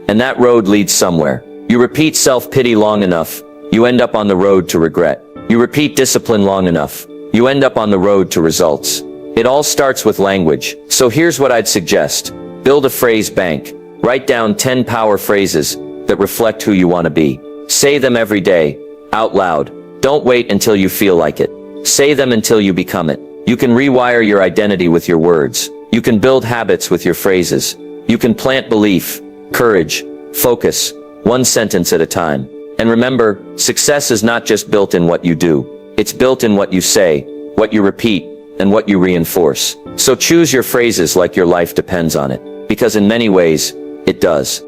A: And that road leads somewhere. You repeat self-pity long enough, you end up on the road to regret. You repeat discipline long enough, you end up on the road to results. It all starts with language. So here's what I'd suggest. Build a phrase bank. Write down 10 power phrases that reflect who you want to be. Say them every day, out loud. Don't wait until you feel like it. Say them until you become it. You can rewire your identity with your words. You can build habits with your phrases. You can plant belief, courage, focus, one sentence at a time. And remember, success is not just built in what you do. It's built in what you say, what you repeat, and what you reinforce. So choose your phrases like your life depends on it, because in many ways, it does.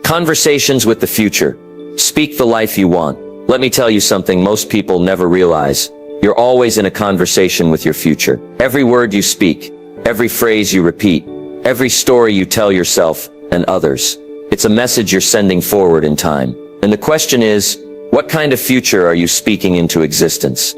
A: Conversations with the future. Speak the life you want. Let me tell you something most people never realize. You're always in a conversation with your future. Every word you speak, every phrase you repeat, every story you tell yourself and others. It's a message you're sending forward in time. And the question is, what kind of future are you speaking into existence?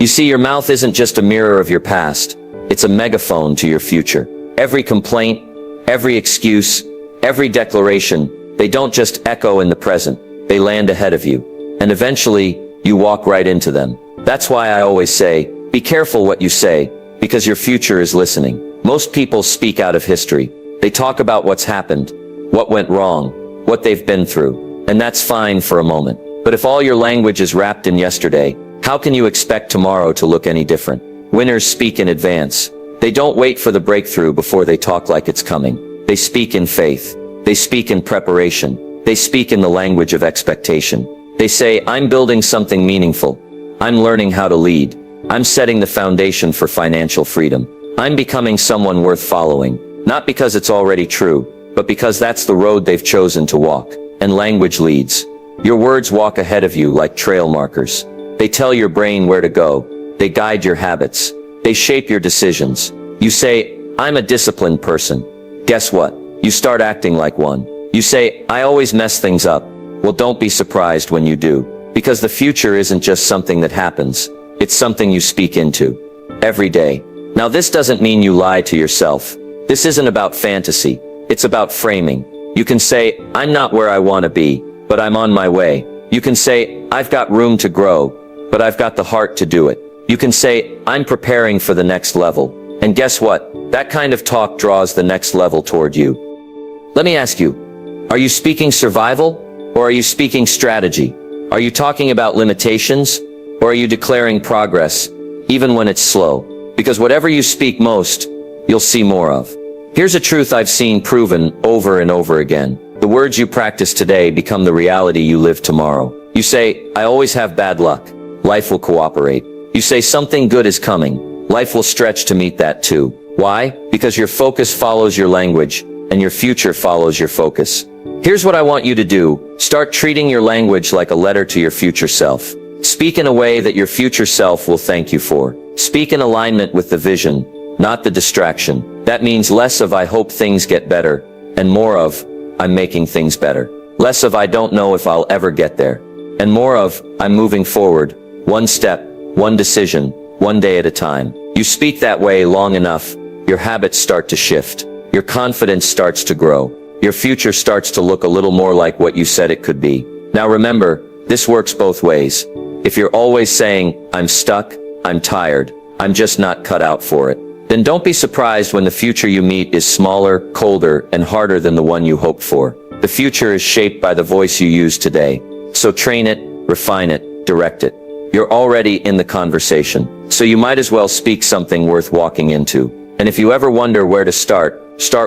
A: You see, your mouth isn't just a mirror of your past. It's a megaphone to your future. Every complaint, every excuse, every declaration, they don't just echo in the present. They land ahead of you. And eventually, you walk right into them. That's why I always say, be careful what you say, because your future is listening. Most people speak out of history. They talk about what's happened, what went wrong, what they've been through. And that's fine for a moment. But if all your language is wrapped in yesterday, how can you expect tomorrow to look any different? Winners speak in advance. They don't wait for the breakthrough before they talk like it's coming. They speak in faith. They speak in preparation. They speak in the language of expectation. They say, I'm building something meaningful. I'm learning how to lead. I'm setting the foundation for financial freedom. I'm becoming someone worth following. Not because it's already true, but because that's the road they've chosen to walk. And language leads. Your words walk ahead of you like trail markers. They tell your brain where to go. They guide your habits. They shape your decisions. You say, I'm a disciplined person. Guess what? You start acting like one. You say, I always mess things up. Well, don't be surprised when you do. Because the future isn't just something that happens. It's something you speak into. Every day. Now this doesn't mean you lie to yourself. This isn't about fantasy. It's about framing. You can say, I'm not where I want to be, but I'm on my way. You can say, I've got room to grow, but I've got the heart to do it. You can say, I'm preparing for the next level. And guess what? That kind of talk draws the next level toward you. Let me ask you, are you speaking survival, or are you speaking strategy? Are you talking about limitations, or are you declaring progress, even when it's slow? Because whatever you speak most, you'll see more of. Here's a truth I've seen proven over and over again. The words you practice today become the reality you live tomorrow. You say, I always have bad luck. Life will cooperate. You say something good is coming. Life will stretch to meet that too. Why? Because your focus follows your language, and your future follows your focus. Here's what I want you to do. Start treating your language like a letter to your future self. Speak in a way that your future self will thank you for. Speak in alignment with the vision, not the distraction. That means less of I hope things get better, and more of I'm making things better. Less of I don't know if I'll ever get there, and more of I'm moving forward, one step, one decision, one day at a time. You speak that way long enough, your habits start to shift. Your confidence starts to grow. Your future starts to look a little more like what you said it could be. Now remember, this works both ways. If you're always saying, I'm stuck, I'm tired, I'm just not cut out for it, then don't be surprised when the future you meet is smaller, colder, and harder than the one you hoped for. The future is shaped by the voice you use today. So train it, refine it, direct it. You're already in the conversation, so you might as well speak something worth walking into. And if you ever wonder where to start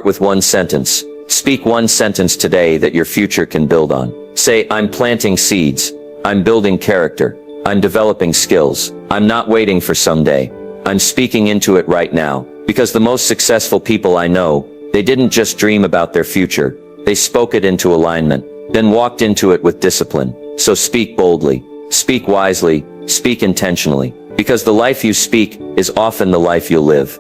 A: with one sentence. Speak one sentence today that your future can build on. Say, I'm planting seeds. I'm building character. I'm developing skills. I'm not waiting for someday. I'm speaking into it right now. Because the most successful people I know, they didn't just dream about their future. They spoke it into alignment, then walked into it with discipline. So speak boldly. Speak wisely. Speak intentionally. Because the life you speak is often the life you'll live.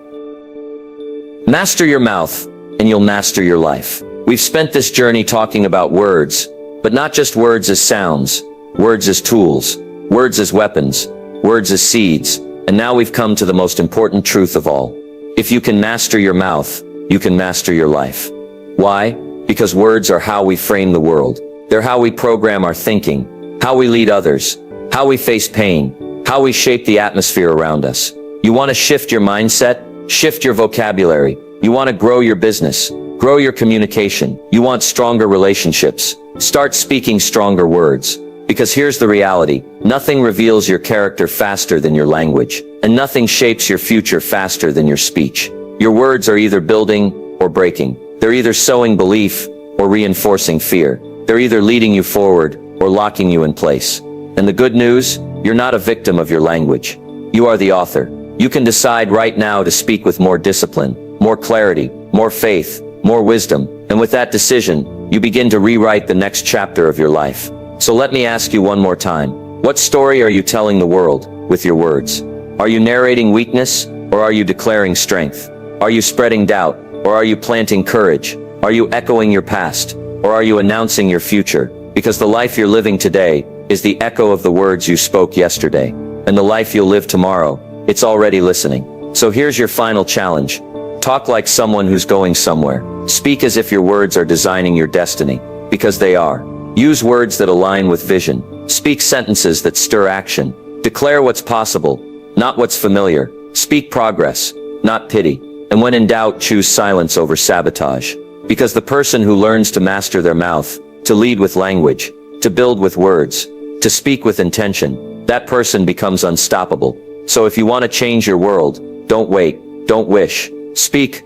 A: Master your mouth, and you'll master your life. We've spent this journey talking about words, but not just words as sounds, words as tools, words as weapons, words as seeds, and now we've come to the most important truth of all. If you can master your mouth, you can master your life. Why? Because words are how we frame the world. They're how we program our thinking, how we lead others, how we face pain, how we shape the atmosphere around us. You want to shift your mindset? Shift your vocabulary. You want to grow your business? Grow your communication. You want stronger relationships? Start speaking stronger words. Because here's the reality. Nothing reveals your character faster than your language. And nothing shapes your future faster than your speech. Your words are either building or breaking. They're either sowing belief or reinforcing fear. They're either leading you forward or locking you in place. And the good news? You're not a victim of your language. You are the author. You can decide right now to speak with more discipline, more clarity, more faith, more wisdom. And with that decision, you begin to rewrite the next chapter of your life. So let me ask you one more time. What story are you telling the world with your words? Are you narrating weakness, or are you declaring strength? Are you spreading doubt, or are you planting courage? Are you echoing your past, or are you announcing your future? Because the life you're living today is the echo of the words you spoke yesterday. And the life you'll live tomorrow, it's already listening. So here's your final challenge. Talk like someone who's going somewhere. Speak as if your words are designing your destiny, because they are. Use words that align with vision. Speak sentences that stir action. Declare what's possible, not what's familiar. Speak progress, not pity. And when in doubt, choose silence over sabotage. Because the person who learns to master their mouth, to lead with language, to build with words, to speak with intention, that person becomes unstoppable. So if you want to change your world, don't wait, don't wish. Speak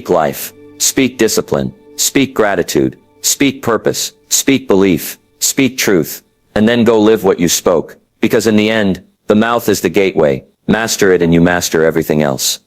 A: life. Speak discipline. Speak gratitude. Speak purpose. Speak belief. Speak truth. And then go live what you spoke. Because in the end, the mouth is the gateway. Master it and you master everything else.